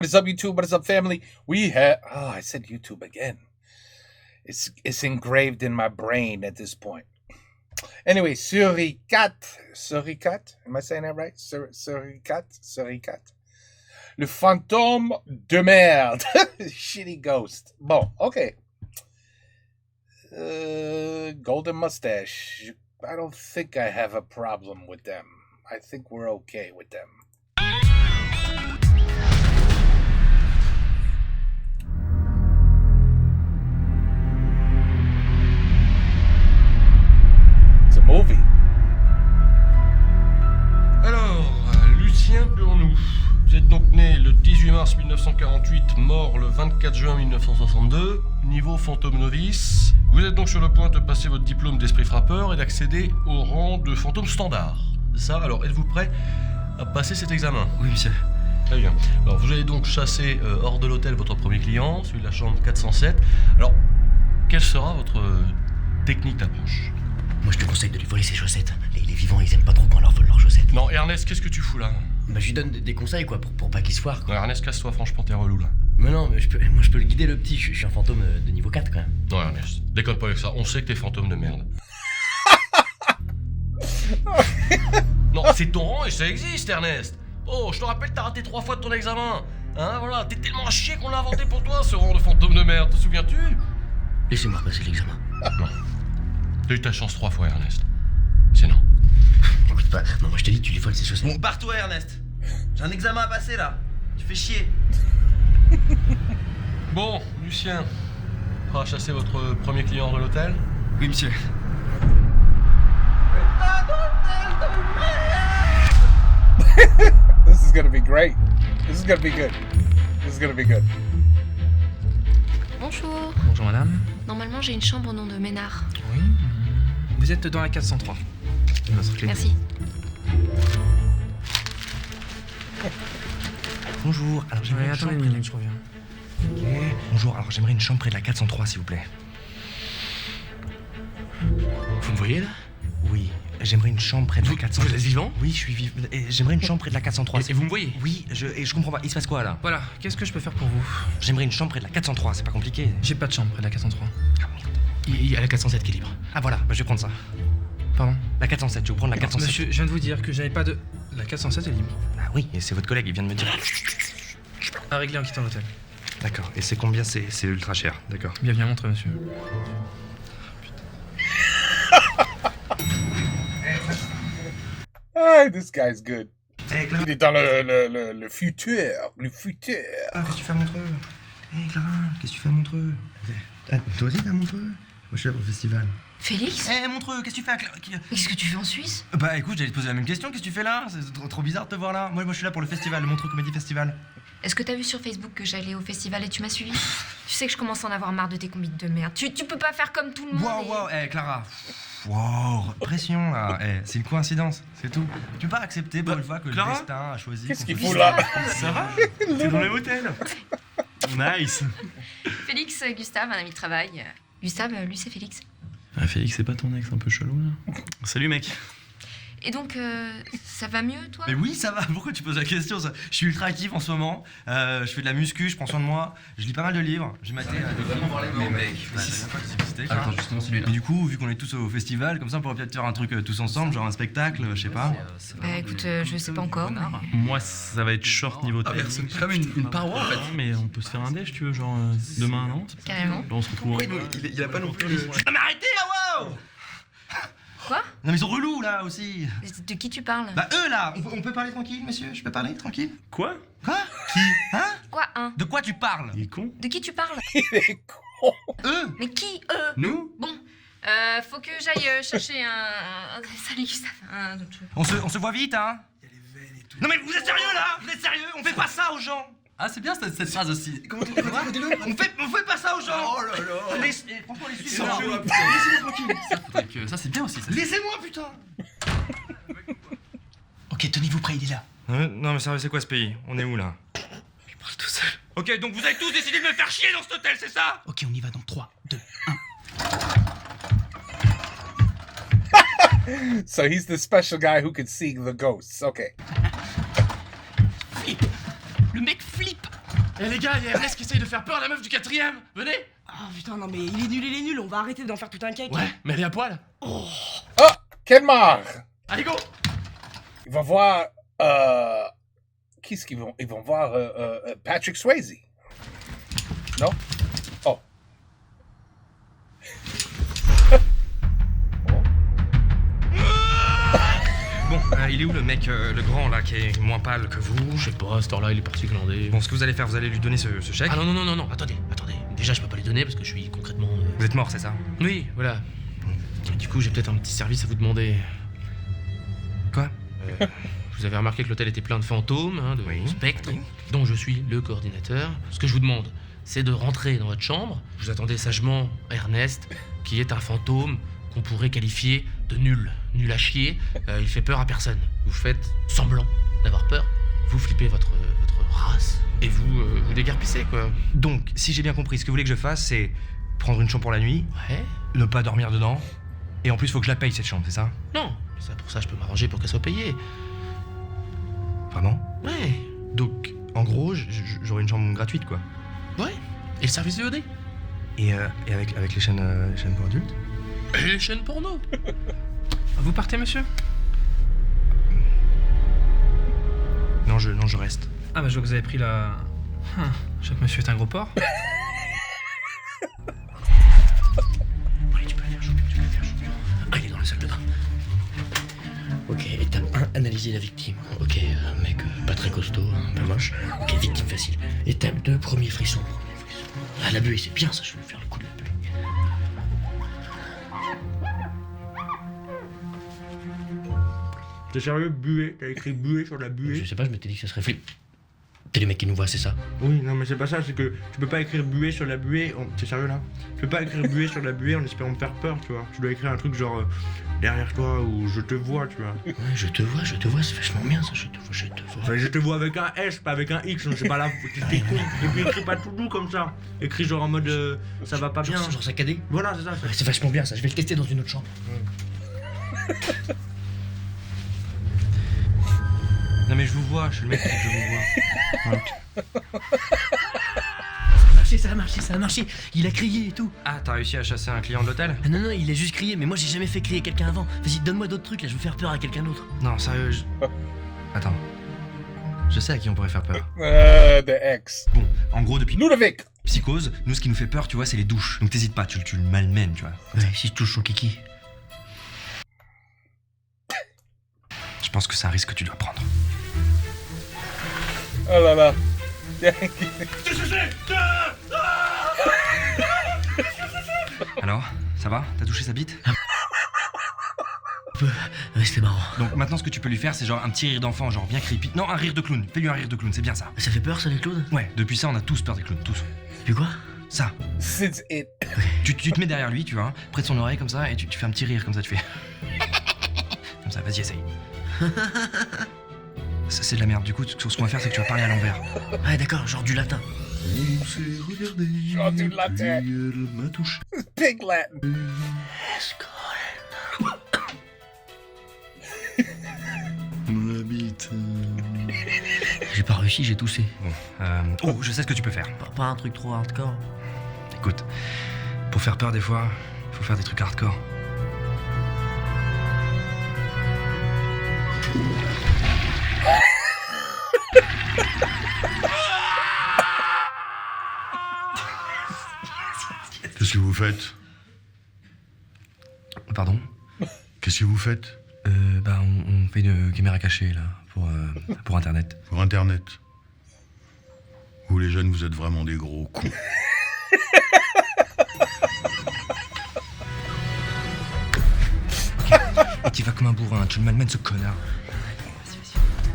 What is up, YouTube? What is up, family? We have... Oh, I said YouTube again. It's engraved in my brain at this point. Anyway, Suricat. Suricat? Am I saying that right? Suricat? Suricat. Le fantôme de merde. Shitty ghost. Bon, okay. Golden mustache. I don't think I have a problem with them. I think we're okay with them. It's a movie. Alors, Lucien Burnoux, vous êtes donc né le 18 mars 1948, mort le 24 juin 1962, niveau fantôme novice. Vous êtes donc sur le point de passer votre diplôme d'esprit frappeur et d'accéder au rang de fantôme standard. Ça, alors êtes-vous prêt à passer cet examen? Oui, monsieur. Très bien. Alors vous allez donc chasser hors de l'hôtel votre premier client, celui de la chambre 407. Alors, quelle sera votre technique d'approche? Moi, je te conseille de lui voler ses chaussettes. Les vivants, ils aiment pas trop qu'on leur vole leurs chaussettes. Non, Ernest, qu'est-ce que tu fous là? Bah, je lui donne des conseils, quoi, pour pas qu'il se foire, quoi. Non, Ernest, casse-toi, franchement, t'es relou là. Mais non, mais je peux le guider, le petit. Je suis un fantôme de niveau 4, quand même. Non, Ernest, déconne pas avec ça. On sait que t'es fantôme de merde. Non, c'est ton rang et ça existe, Ernest. Oh, je te rappelle, t'as raté 3 fois de ton examen. Hein, voilà, t'es tellement à chier qu'on l'a inventé pour toi, ce rang de fantôme de merde. Te souviens-tu? Laissez-moi repasser l'examen. Non. T'as eu ta chance 3 fois, Ernest. C'est non. Écoute pas. Non, moi, je te dis, tu lui voles ses chaussettes. Bon, barre-toi, Ernest. J'ai un examen à passer, là. Tu fais chier. Bon, Lucien, va chasser votre premier client de l'hôtel. Oui, monsieur. This is gonna be great. This is gonna be good. This is gonna be good. Bonjour. Bonjour madame. Normalement, j'ai une chambre au nom de Ménard. Oui. Vous êtes dans la 403. Votre clé. Merci. Bonjour. Alors, j'aimerais une Attendez chambre. une minute, je reviens. Ok. Bonjour. Alors, j'aimerais une chambre près de la 403, s'il vous plaît. Vous me voyez là? Oui. J'aimerais une chambre près de la 403. Vous êtes vivant? Oui, je suis vivant. J'aimerais une chambre près de la 403. Et vous me voyez? Oui, je comprends pas. Il se passe quoi là? Voilà, qu'est-ce que je peux faire pour vous? J'aimerais une chambre près de la 403, c'est pas compliqué. J'ai pas de chambre près de la 403. Ah merde. Il y a la 407 qui est libre. Ah voilà, bah, je vais prendre ça. Pardon? La 407, je vais prendre la 407. Monsieur, je viens de vous dire que j'avais pas de... La 407 est libre. Ah oui, et c'est votre collègue, il vient de me dire. À régler en quittant l'hôtel. D'accord, et c'est combien? C'est ultra cher, d'accord. Bienvenue à Montreux, monsieur. Ah, this guy's good. Hé Clara, Il est dans le futur. Le futur. qu'est-ce que tu fais à Montreux? Hé Clara, qu'est-ce que tu fais à Montreux? Ah, toi aussi t'es à Montreux? Moi je suis là pour le festival. Félix? Hé, Montreux, qu'est-ce que tu fais à Qu'est-ce que tu fais en Suisse? Bah écoute, j'allais te poser la même question, qu'est-ce que tu fais là? C'est trop bizarre de te voir là. Moi je suis là pour le festival, le Montreux Comédie Festival. Est-ce que t'as vu sur Facebook que j'allais au festival et tu m'as suivi? Tu sais que je commence à en avoir marre de tes combines de merde. Tu peux pas faire comme tout le monde. Wow, hé Clara. Wow, pression là. C'est une coïncidence, c'est tout. Tu peux pas accepter pour une fois que Clara le destin a choisi. Qu'est-ce qu'on qu'il se- fout là? Ça va? T'es dans le même hôtel. Nice. Félix, Gustave, un ami de travail. Gustave, lui c'est Félix. Ah, Félix, c'est pas ton ex un peu chelou là? Salut mec. Et donc, ça va mieux, toi? Mais oui, ça va. Pourquoi tu poses la question ça? Je suis ultra actif en ce moment. Je fais de la muscu, je prends soin de moi. Je lis pas mal de livres. J'ai maté. Mais mec, Attends, justement celui-là. mais du coup, vu qu'on est tous au festival, comme ça, on pourrait peut-être faire un truc tous ensemble, genre un spectacle, je sais pas. Bah écoute, je sais pas encore. Mais... Moi, ça va être short niveau Ah, technique. c'est comme une paroi en fait. Mais on peut se faire un déj, tu veux, genre demain, non? Carrément. On se retrouve. Il a pas non plus. Non mais arrêtez là, wow! Quoi? Non mais ils sont relous là aussi. De qui tu parles? Bah eux là, on peut parler tranquille, monsieur? Je peux parler tranquille? Quoi? Quoi? Qui? Hein? Quoi, hein? De quoi tu parles? Il est con? De qui tu parles? Il est con. Eux? Mais qui, eux? Nous? Bon, faut que j'aille chercher un... Salut Gustave, On se voit vite, hein? Non mais vous êtes sérieux là? Vous êtes sérieux? On fait pas ça aux gens! Ah, c'est bien cette phrase aussi. Comment tu on fait pas ça aux gens! Oh là là! Franchement, les suivez là! Laissez-moi tranquille! Ça, c'est bien aussi. Ça. Laissez-moi putain! Ok, tenez-vous prêts, il est là. Non mais sérieux, c'est quoi ce pays? On est où là? Il parle tout seul. Ok, donc vous avez tous décidé de me faire chier dans cet hôtel, c'est ça? Ok, on y va dans 3, 2, 1. So he's the special guy who can see the ghosts. Okay. Le mec flippe. Eh les gars, il y a Ernest qui essaye de faire peur à la meuf du 4ème. Venez. Ah putain, non mais il est nul, on va arrêter d'en faire tout un cake. Ouais, mais elle est à poil. Oh, quel marre! Allez, go. Ils vont voir. Qui est-ce qu'ils vont? Ils vont voir Patrick Swayze. Non? Oh. Bon, il est où le mec, le grand là, qui est moins pâle que vous? Je sais pas, à cette heure-là, il est parti glander. Bon, ce que vous allez faire, vous allez lui donner ce chèque. Ah non, attendez. Déjà, je peux pas les donner parce que je suis concrètement. Vous êtes mort, c'est ça? Oui, voilà. Du coup, j'ai peut-être un petit service à vous demander. Quoi? Vous avez remarqué que l'hôtel était plein de fantômes, hein, de Oui. spectres, dont je suis le coordinateur. Ce que je vous demande, c'est de rentrer dans votre chambre. Vous attendez sagement Ernest, qui est un fantôme qu'on pourrait qualifier de nul à chier. Il fait peur à personne. Vous faites semblant d'avoir peur. Vous flippez votre race et vous déguerpissez, quoi. Donc, si j'ai bien compris, ce que vous voulez que je fasse, c'est prendre une chambre pour la nuit, Ouais? ne pas dormir dedans, et en plus, faut que je la paye cette chambre, c'est ça? Non. Pour ça, je peux m'arranger pour qu'elle soit payée. Vraiment? Ouais. Donc, en gros, j'aurai une chambre gratuite, quoi. Ouais. Et le service VOD? Et avec les chaînes pour adultes? Et les chaînes porno. Vous partez, monsieur? Non, je reste. Ah bah je vois que vous avez pris la... je vois que monsieur est un gros porc. Allez, tu peux faire chaud. Ah, il est dans la salle de bain. Ok, étape 1, analyser la victime. Ok, mec pas très costaud, un peu moche. Ok, victime facile. Étape 2, premier frisson. Ah, la buée, c'est bien ça, je vais faire le coup de la buée. T'es sérieux, buée? T'as écrit buée sur la buée? Je sais pas, je m'étais dit que ça serait flip. T'es les mecs qui nous voient, c'est ça? Oui, non, mais c'est pas ça, c'est que tu peux pas écrire buée sur la buée. T'es sérieux là? Tu peux pas écrire buée sur la buée en espérant me faire peur, tu vois. Tu dois écrire un truc genre derrière toi ou je te vois, tu vois. Ouais, je te vois, c'est vachement bien ça, je te vois. Enfin, je te vois avec un S, pas avec un X, c'est pas là. T'es con. Et puis écris pas tout doux comme ça. Écris genre en mode ça va pas bien. Genre saccadé? Voilà, c'est ça. Ouais, c'est vachement bien ça, je vais le tester dans une autre chambre. Non mais je vous vois, je suis le mec qui je vous vois. Ça a marché, il a crié et tout. Ah, t'as réussi à chasser un client de l'hôtel? Ah non, il a juste crié, mais moi j'ai jamais fait crier quelqu'un avant. Vas-y, donne-moi d'autres trucs là, je veux faire peur à quelqu'un d'autre. Non, sérieux, Attends. Je sais à qui on pourrait faire peur. The X. Bon, en gros, depuis Ludovic. Psychose, nous ce qui nous fait peur, tu vois, c'est les douches. Donc t'hésites pas, tu le malmènes, tu vois. Ouais, si je touche son kiki. Je pense que c'est un risque que tu dois prendre. Oh là là. Alors, ça va? T'as touché sa bite? Ouais, c'était marrant. Donc maintenant ce que tu peux lui faire c'est genre un petit rire d'enfant, genre bien creepy. Non, un rire de clown, fais-lui un rire de clown, c'est bien ça. Ça fait peur ça les clowns? Ouais, depuis ça on a tous peur des clowns, tous. Puis quoi? Ça. Since it. Tu te mets derrière lui, tu vois, près de son oreille comme ça, et tu fais un petit rire comme ça, tu fais... Comme ça, vas-y essaye. Ça c'est de la merde, du coup ce qu'on va faire c'est que tu vas parler à l'envers. Ouais d'accord, genre du latin. On s'est regardé. Genre du latin. Elle m'a touché. Pig Latin. La bite. J'ai pas réussi, j'ai toussé. Oh, je sais ce que tu peux faire. Pas un truc trop hardcore. Écoute, pour faire peur des fois, il faut faire des trucs hardcore. Qu'est-ce que vous faites? Pardon? Qu'est-ce que vous faites? On fait une caméra cachée là, pour internet. Pour Internet. Vous les jeunes, vous êtes vraiment des gros cons. Et tu vas comme un bourrin, tu le malmènes ce connard.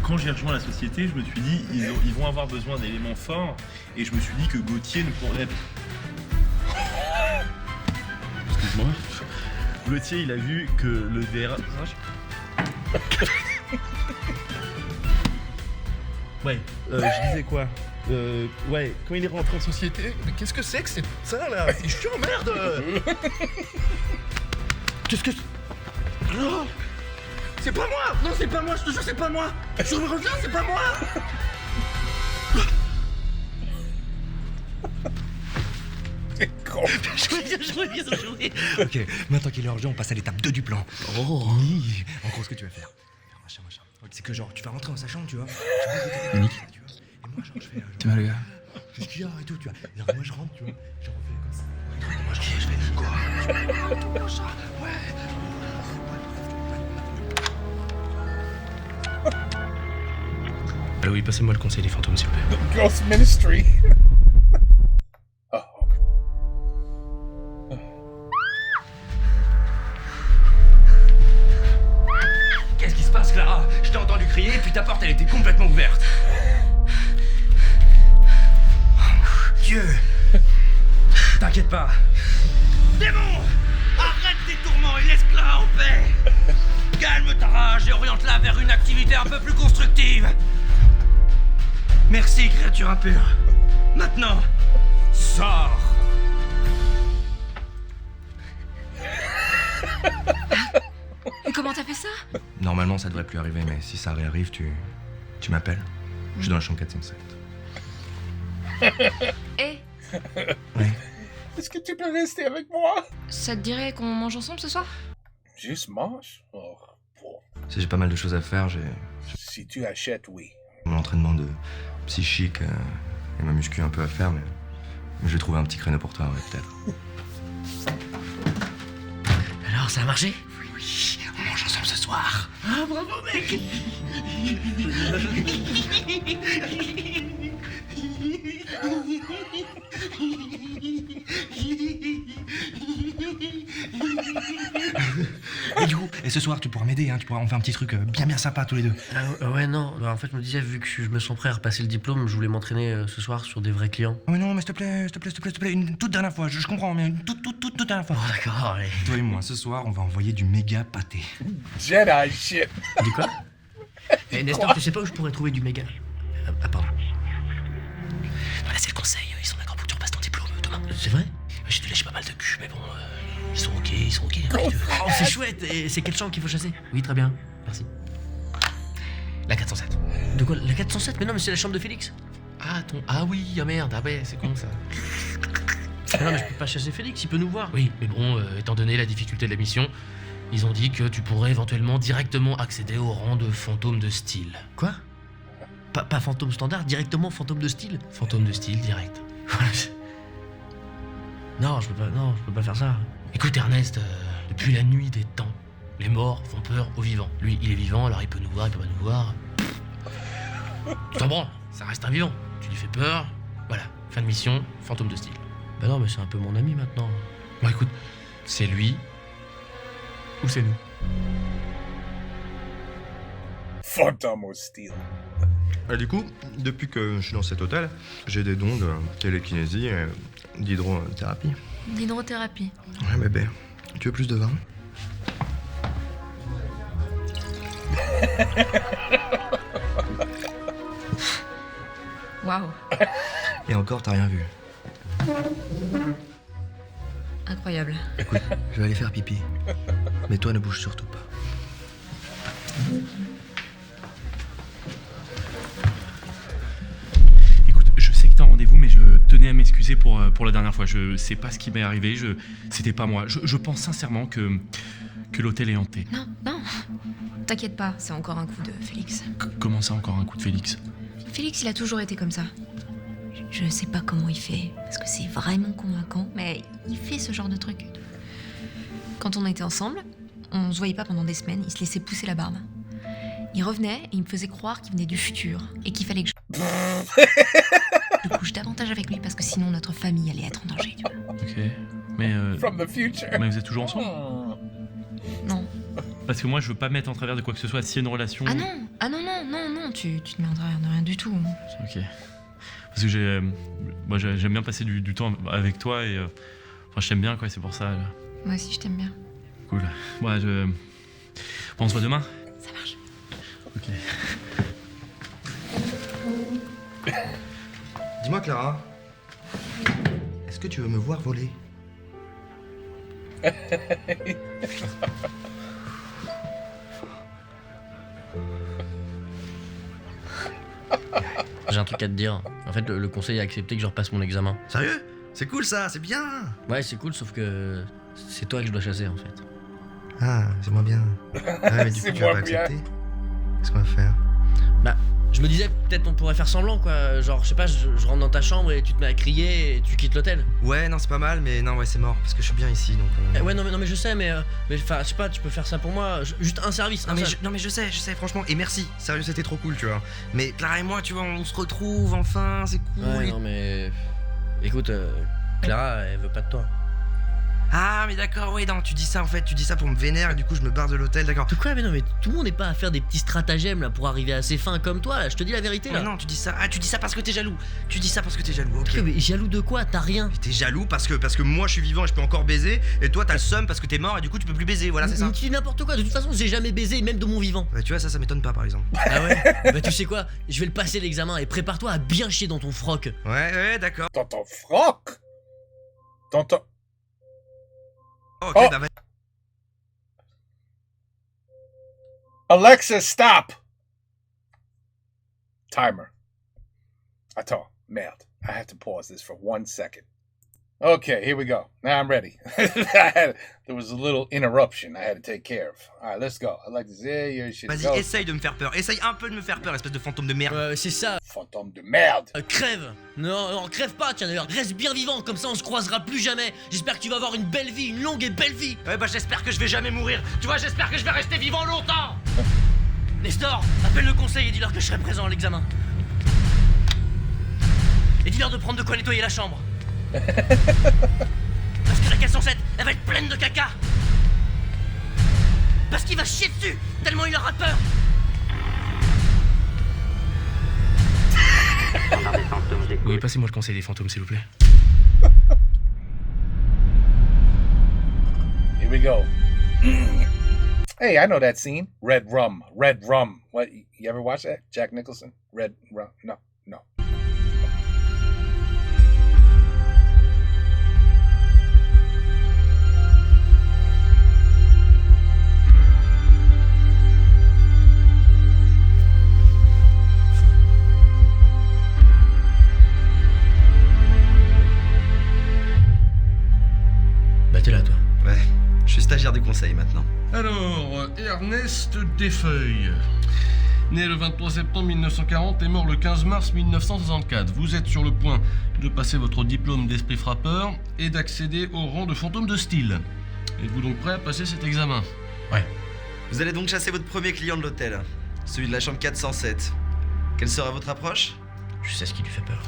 Quand j'ai rejoint la société, je me suis dit, ils vont avoir besoin d'éléments forts, et je me suis dit que Gauthier ne pourrait... Excuse-moi. Gauthier, il a vu que le DRH... Ouais, je disais quoi? Ouais, quand il est rentré en société... Mais qu'est-ce que c'est que ça, là? C'est chiant, merde! Qu'est-ce que... Oh, c'est pas moi! Non, c'est pas moi, je te jure, c'est pas moi! Je reviens, c'est pas moi! T'es con. Jouer. Ok, maintenant qu'il est hors jeu, on passe à l'étape 2 du plan. Oh. Oui. En gros, ce que tu vas faire. Machin. Ok, c'est que genre, tu vas rentrer dans sa chambre, tu vois. Tu vas écouter, tu vois. Et moi, genre, je fais. T'es mal, le gars. Qu'est-ce qu'il y a et tout, tu vois. Et alors, moi, je rentre, tu vois. Je refais comme ça. Et moi, je fais quoi comme ça. Ouais. Ah oui, passez-moi le conseil des fantômes, s'il vous plaît. Ghost Ministry. Oh. Qu'est-ce qui se passe, Clara? Je t'ai entendu crier, puis ta porte, elle était complètement ouverte. Dieu! T'inquiète pas. Démon! Arrête tes tourments et laisse Clara en paix! Calme ta rage et oriente-la vers une activité un peu plus constructive. Merci, créature impure. Maintenant, sors! Comment t'as fait ça? Normalement, ça devrait plus arriver, mais si ça réarrive, tu m'appelles. Je suis dans la chambre 407. Eh, Ouais. Est-ce que tu peux rester avec moi? ça te dirait qu'on mange ensemble ce soir? Juste mange? Oh, bon. Si j'ai pas mal de choses à faire, j'ai Si tu achètes, oui. mon entraînement de psychique et ma muscu un peu à faire, mais je vais trouver un petit créneau pour toi, ouais, peut-être. Alors, ça a marché? Oui, on mange ensemble ce soir. Ah, bravo, mec! Et du coup, et ce soir, tu pourras m'aider, hein, on fait un petit truc bien sympa tous les deux. Ouais, non. Bah, en fait, je me disais, vu que je me sens prêt à repasser le diplôme, je voulais m'entraîner ce soir sur des vrais clients. Oh, mais non, mais s'il te plaît, une toute dernière fois, je comprends, mais une toute dernière fois. Oh, d'accord, allez. Toi et moi, ce soir, on va envoyer du méga pâté. Jedi shit. Dis quoi? Eh, Nestor, tu sais pas où je pourrais trouver du méga? Ah, pardon. Voilà, c'est le conseil, ils sont d'accord pour que tu repasses ton diplôme demain. C'est vrai? J'ai dû lâcher pas mal de cul, mais bon, Ils sont ok. Oh, c'est chouette. Et c'est quelle chambre qu'il faut chasser? Oui, très bien. Merci. La 407. De quoi? La 407? Mais non, mais c'est la chambre de Félix. Ah oui, ah merde, ah ouais, c'est con ça. Non, mais je peux pas chasser Félix, il peut nous voir. Oui, mais bon, étant donné la difficulté de la mission, ils ont dit que tu pourrais éventuellement directement accéder au rang de fantôme de style. Quoi? Pas fantôme standard, directement fantôme de style? Fantôme de style direct. Non, je peux pas faire ça. Écoute Ernest, depuis la nuit des temps, les morts font peur aux vivants. Lui, il est vivant, alors il peut nous voir, il peut pas nous voir. Tu t'en branles, ça reste un vivant. Tu lui fais peur, voilà, fin de mission, fantôme de style. Bah non, mais c'est un peu mon ami maintenant. Bon écoute, c'est lui ou c'est nous. Phantom of Steel. Du coup, depuis que je suis dans cet hôtel, j'ai des dons de télékinésie et d'hydrothérapie. L'hydrothérapie. Ouais, bébé. Tu veux plus de vin? Waouh, Et encore, t'as rien vu. incroyable. Écoute, je vais aller faire pipi. Mais toi, ne bouge surtout pas. Écoute, je sais que t'as un rendez-vous, mais je tenais à m'excuser pour la dernière fois. Je sais pas ce qui m'est arrivé, c'était pas moi. Je pense sincèrement que l'hôtel est hanté. Non, non. T'inquiète pas, c'est encore un coup de Félix. Comment ça, encore un coup de Félix? Félix, il a toujours été comme ça. Je sais pas comment il fait, parce que c'est vraiment convaincant, mais il fait ce genre de truc. Quand on était ensemble, on se voyait pas pendant des semaines, il se laissait pousser la barbe. Il revenait et il me faisait croire qu'il venait du futur et qu'il fallait que je couche davantage avec lui parce que sinon notre famille allait être en danger, tu vois. Ok, mais From the future. mais vous êtes toujours ensemble? Non. Parce que moi, je veux pas me mettre en travers de quoi que ce soit. S'il y a une relation... Ah non, tu te mets en travers de rien du tout. Ok. Parce que moi, j'aime bien passer du temps avec toi et... Enfin, je t'aime bien, quoi, c'est pour ça. Là. Moi aussi, je t'aime bien. Cool. Ouais, Bon, on se voit demain? Ça marche. Ok. Dis-moi, Clara. Est-ce que tu veux me voir voler? J'ai un truc à te dire. En fait, le conseil a accepté que je repasse mon examen. Sérieux? C'est cool ça, c'est bien. Ouais, c'est cool, sauf que c'est toi que je dois chasser en fait. Ah, c'est moins bien. Ah, mais du coup, tu vas pas accepter. Qu'est-ce qu'on va faire? Bah, je me disais, peut-être on pourrait faire semblant quoi. Genre, je sais pas, je rentre dans ta chambre et tu te mets à crier et tu quittes l'hôtel. Ouais, non, c'est pas mal, mais non, ouais, c'est mort, parce que je suis bien ici, donc... Ouais, non, mais je sais, mais enfin, je sais pas, tu peux faire ça pour moi, juste un service. Non, mais je sais, franchement, et merci. Sérieux, c'était trop cool, tu vois. Mais Clara et moi, tu vois, on se retrouve, enfin, c'est cool. Ouais, non, mais... Écoute, Clara, elle veut pas de toi. Ah, mais d'accord, ouais, non, tu dis ça en fait, tu dis ça pour me vénérer et du coup je me barre de l'hôtel, d'accord. De quoi? Mais non, mais tout le monde n'est pas à faire des petits stratagèmes là pour arriver à ses fins comme toi, là, je te dis la vérité là. Mais non, tu dis ça, tu dis ça parce que t'es jaloux. Tu dis ça parce que t'es jaloux, ok. Mais jaloux de quoi? T'as rien. T'es jaloux parce que moi je suis vivant et je peux encore baiser, et toi t'as le seum parce que t'es mort et du coup tu peux plus baiser, voilà, c'est ça. Mais tu dis n'importe quoi, de toute façon j'ai jamais baisé, même de mon vivant. Bah tu vois, ça m'étonne pas par exemple. Ah ouais? Bah tu sais quoi? Je vais le passer l'examen et prépare-toi à bien chier dans ton froc. Ouais, d'accord. Dans ton froc? Dans ton... Ok, oh. bah Alexa, stop! Timer. Attends, merde. I have to pause this for 1 second. Okay, here we go. Now I'm ready. There was a little interruption I had to take care of. All right, let's go. I like this. Yeah, your shit. Vas-y, essaye de me faire peur. Essaye un peu de me faire peur, espèce de fantôme de merde. C'est ça. Fantôme de merde. Crève. Non, crève pas, tiens d'ailleurs. Reste bien vivant, comme ça on se croisera plus jamais. J'espère que tu vas avoir une belle vie, une longue et belle vie. Ouais, bah j'espère que je vais jamais mourir. Tu vois, j'espère que je vais rester vivant longtemps. Nestor, appelle le conseil et dis-leur que je serai présent à l'examen. Et dis-leur de prendre de quoi nettoyer la chambre. Parce que la 407, elle va être pleine de caca. Parce qu'il va chier dessus, tellement il aura peur. Oui, passez-moi le conseil des fantômes, s'il vous plaît. Here we go. Hey, I know that scene. Red Rum. Red Rum. What? You ever watch that? Jack Nicholson? Red Rum. No. Bah t'es là toi. Ouais, je suis stagiaire du conseil maintenant. Alors, Ernest Desfeuilles, né le 23 septembre 1940 et mort le 15 mars 1964. Vous êtes sur le point de passer votre diplôme d'esprit frappeur et d'accéder au rang de fantôme de style. Êtes-vous donc prêt à passer cet examen? Ouais. Vous allez donc chasser votre premier client de l'hôtel, celui de la chambre 407. Quelle sera votre approche? Je sais ce qui lui fait peur.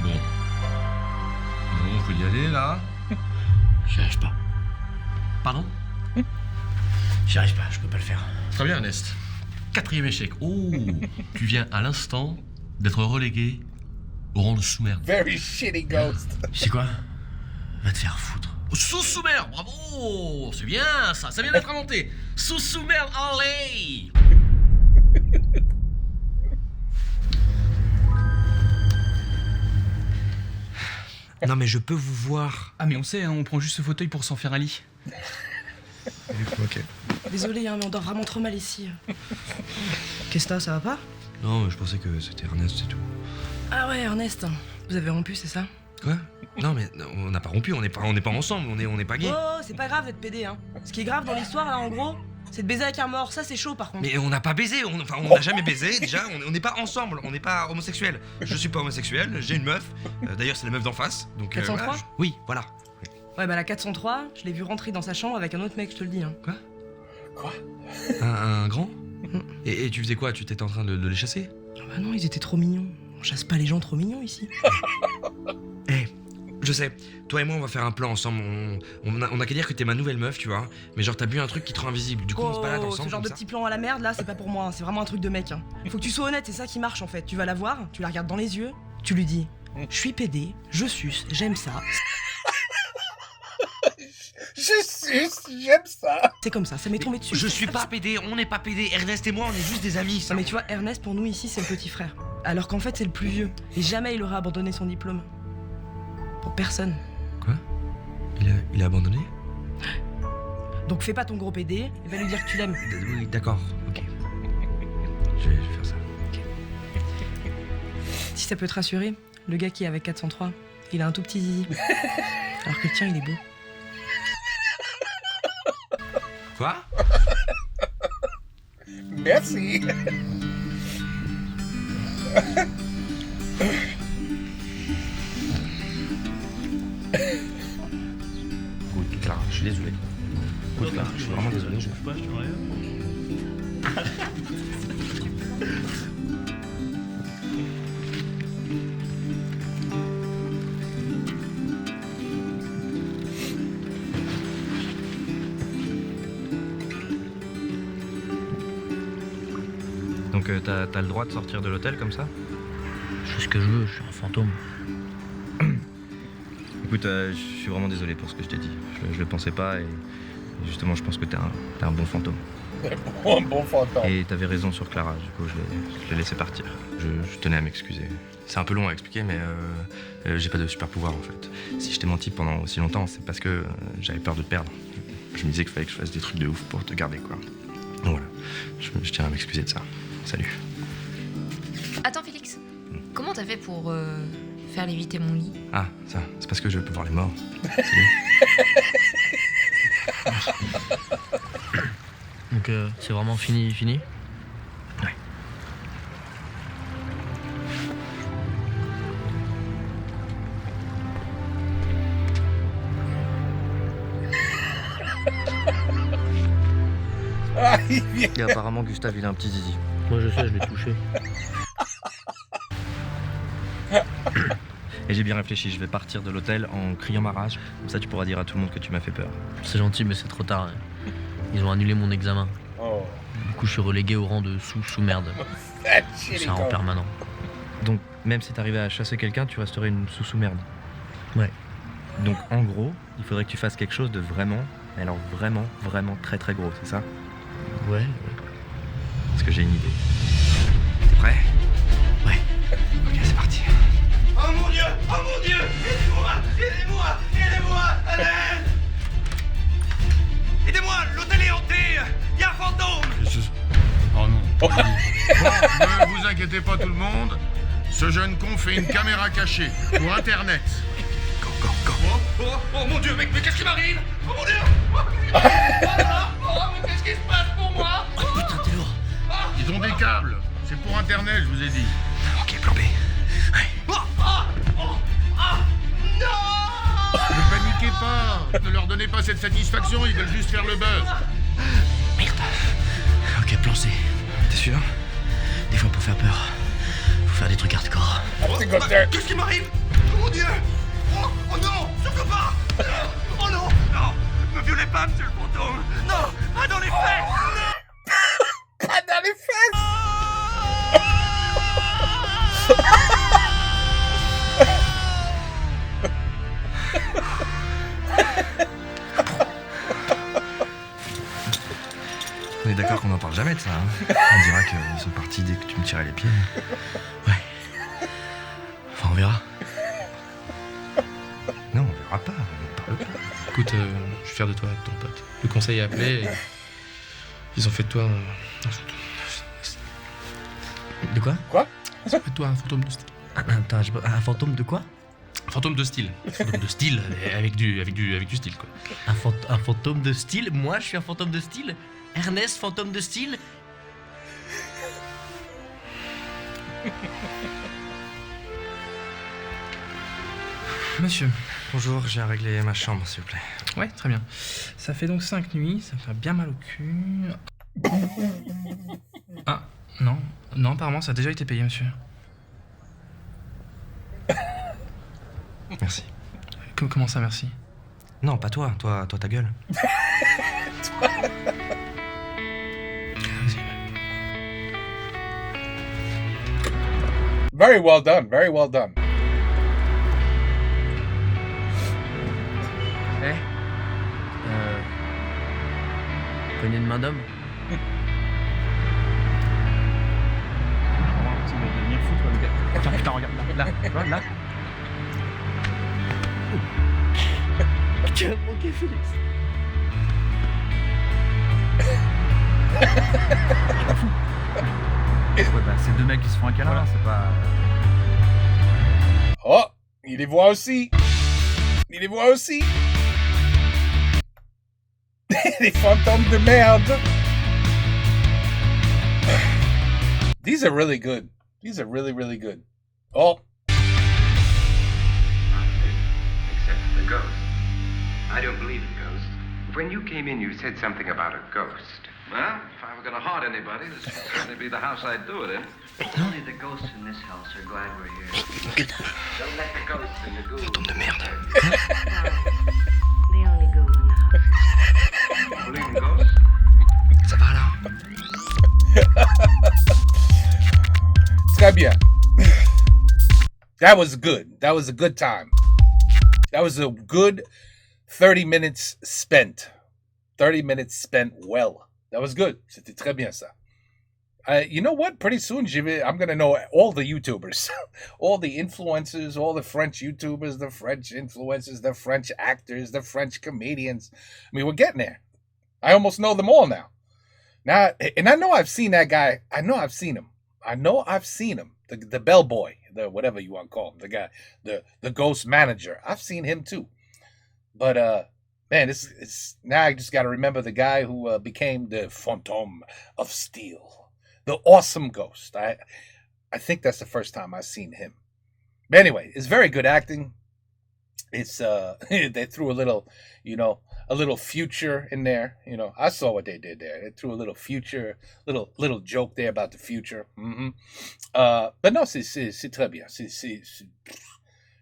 Bon, faut y aller là. J'y arrive pas. Pardon? J'y arrive pas, je peux pas le faire. Très bien, Ernest. 4e échec. Oh, tu viens à l'instant d'être relégué au rang de sous-merde. Very shitty ghost. Tu sais quoi? Va te faire foutre. Sous-sous-merde, bravo! C'est bien ça vient d'être inventé. Sous-sous-merde, allez! Non mais je peux vous voir. Ah mais on sait, hein, on prend juste ce fauteuil pour s'en faire un lit. Ok. Désolé, hein, mais on dort vraiment trop mal ici. Qu'est-ce que t'as, ça va pas? Non, je pensais que c'était Ernest, c'est tout. Ah ouais, Ernest, vous avez rompu, c'est ça? Quoi? Non mais on n'a pas rompu, on n'est pas ensemble, on est pas gays. Oh, c'est pas grave d'être pédé, hein. Ce qui est grave dans l'histoire, là, en gros, c'est de baiser avec un mort. Ça, c'est chaud, par contre. Mais on n'a pas baisé, on n'a jamais baisé, déjà, on n'est pas ensemble, on n'est pas homosexuel. Je suis pas homosexuel, j'ai une meuf, d'ailleurs c'est la meuf d'en face, donc... 403 voilà, oui, voilà. Ouais, bah la 403, je l'ai vu rentrer dans sa chambre avec un autre mec, je te le dis, hein. Quoi? Un grand? Et tu faisais quoi? Tu étais en train de les chasser? Ah bah non, ils étaient trop mignons. On chasse pas les gens trop mignons, ici. Je sais, toi et moi on va faire un plan ensemble, on a qu'à dire que t'es ma nouvelle meuf, tu vois, mais genre t'as bu un truc qui te rend invisible, du coup on se balade ensemble. Ce genre de petit plan à la merde là, c'est pas pour moi, hein. C'est vraiment un truc de mec, hein. Faut que tu sois honnête, c'est ça qui marche en fait. Tu vas la voir, tu la regardes dans les yeux, tu lui dis je suis pédé, je suce, j'aime ça. Je suce, j'aime ça. C'est comme ça m'est tombé dessus. Je suis pas pédé, on n'est pas pédé, Ernest et moi on est juste des amis. Ça. Non mais tu vois, Ernest pour nous ici c'est le petit frère, alors qu'en fait c'est le plus vieux, et jamais il aurait abandonné son diplôme. Pour personne. Quoi? Il a abandonné? Donc fais pas ton gros PD et va lui dire que tu l'aimes. Oui, d'accord, ok. Je vais faire ça. Si ça peut te rassurer, le gars qui est avec 403, il a un tout petit zizi. Alors que le tien, il est beau. Quoi? Merci. Écoute, Clara, je suis désolé. Écoute, Clara, je suis vraiment désolé. Donc t'as le droit de sortir de l'hôtel comme ça? Je fais ce que je veux, je suis un fantôme. Écoute, je suis vraiment désolé pour ce que je t'ai dit. Je le pensais pas et justement je pense que t'es un bon fantôme. Un bon fantôme. Et t'avais raison sur Clara, du coup je l'ai laissé partir. Je tenais à m'excuser. C'est un peu long à expliquer mais j'ai pas de super pouvoir en fait. Si je t'ai menti pendant aussi longtemps, c'est parce que j'avais peur de te perdre. Je me disais qu'il fallait que je fasse des trucs de ouf pour te garder quoi. Donc voilà, je tiens à m'excuser de ça. Salut. Attends, Félix. Comment t'as fait pour faire léviter mon lit? Ah, ça, c'est parce que je peux voir les morts. Donc c'est vraiment fini? Ouais. Ah, il vient. Et apparemment Gustave il a un petit zizi. Moi je sais, je l'ai touché. Et j'ai bien réfléchi, je vais partir de l'hôtel en criant ma rage. Comme ça tu pourras dire à tout le monde que tu m'as fait peur. C'est gentil, mais c'est trop tard. Hein. Ils ont annulé mon examen. Oh. Du coup, je suis relégué au rang de sous-merde. C'est un rang permanent. Donc même si t'arrivais à chasser quelqu'un, tu resterais une sous-merde. Ouais. Donc en gros, il faudrait que tu fasses quelque chose de vraiment, mais alors vraiment, vraiment très très gros, c'est ça? Ouais. Parce que j'ai une idée. T'es prêt? Ouais. Ok, c'est parti. Oh mon dieu! Oh mon dieu! Aidez-moi! Aidez-moi! Aidez-moi! À l'aide! Aidez-moi! L'hôtel est hanté! Il y a un fantôme! Oh non. Bon, ne vous inquiétez pas tout le monde. Ce jeune con fait une caméra cachée pour internet. Go! Oh mon dieu! Mais qu'est-ce qui m'arrive? Oh mon dieu! Mais qu'est-ce qui se passe pour moi? Oh putain, t'es lourd. Ils ont des câbles. C'est pour internet, je vous ai dit. Ok, plan B. Ne paniquez pas. Ne leur donnez pas cette satisfaction, ils veulent juste faire le buzz. Merde. Ok, plan C. T'es sûr? Des fois, pour faire peur, faut faire des trucs hardcore. Qu'est-ce qui m'arrive? Oh mon dieu! Oh non! Surtout pas! Oh non! Non! Me violez pas, monsieur le fantôme! Non! Pas dans les fesses! Non! Pas dans les fesses! On est d'accord qu'on n'en parle jamais de ça, hein? On dira qu'ils sont partis dès que tu me tirais les pieds. Ouais. Enfin, on verra. Non, on verra pas, on parle pas. Écoute, je suis fier de toi, ton pote. Le conseil a appelé et ils ont fait de toi un fantôme. De quoi? Quoi? Ils ont fait de toi un fantôme de style. Attends, un fantôme de quoi? Un fantôme de style. Un fantôme de style avec du style, quoi. Un fantôme de style? Moi, je suis un fantôme de style? Ernest, fantôme de style? Monsieur, bonjour, j'ai à régler ma chambre, s'il vous plaît. Ouais, très bien. Ça fait donc 5 nuits, ça me fait bien mal au cul. Ah, non, apparemment ça a déjà été payé, monsieur. Merci. Comment ça, merci? Non, pas toi, toi ta gueule. Very well done, very well done. Poignée de main d'homme? Tiens, putain, regarde, là, tu vois, là. Tu as manqué, Félix. Ouais, bah, c'est deux mecs qui se font un câlin, c'est pas. Oh, il les voit aussi. Il les voit aussi. Les fantômes de merde. These are really good. These are really, really good. Oh. Except for the ghost. I don't believe in ghosts. When you came in, you said something about a ghost. Well, if I were going to haunt anybody, this would certainly be the house I'd do it in. Only the ghosts in this house are glad we're here. Don't let the ghosts in the ghouls. Fantôme de merde. The only ghoul in the house. Believe in ghosts? Ça va là? Très bien. That was good. That was a good time. That was a good 30 minutes spent. 30 minutes spent well. That was good. C'était très bien ça. You know what? Pretty soon, I'm going to know all the YouTubers. All the influencers, all the French YouTubers, the French influencers, the French actors, the French comedians. I mean, we're getting there. I almost know them all now. Now, and I know I've seen that guy. I know I've seen him. The bellboy, the whatever you want to call him, the guy, the ghost manager. I've seen him too. But man, it's now I just got to remember the guy who became the Fantôme of Steel, the awesome ghost. I think that's the first time I've seen him. But anyway, it's very good acting. It's they threw a little, a little future in there. I saw what they did there. They threw a little future, little joke there about the future. Mm-hmm. But no, c'est très bien.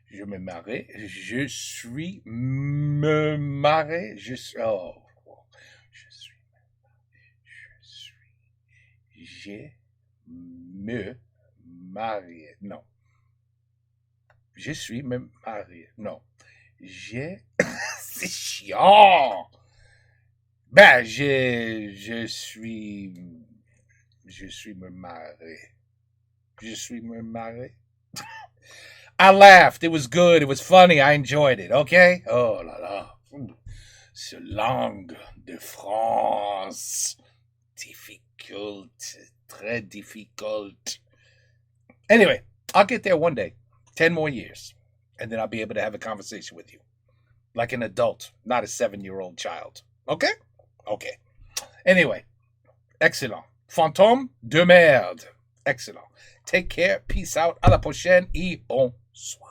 Je me marre. Je suis me marre. Je suis me marié. Non. Je suis me marié. Non. C'est chiant. Ben, je suis me marré. Je suis me marré. I laughed. It was good. It was funny. I enjoyed it. Okay? Oh là là. Ce langue de France. Difficult. Très difficult. Anyway, I'll get there one day. 10 more years. And then I'll be able to have a conversation with you. Like an adult, not a 7-year-old child. Okay? Okay. Anyway, excellent. Fantôme de merde. Excellent. Take care. Peace out. À la prochaine et bonsoir.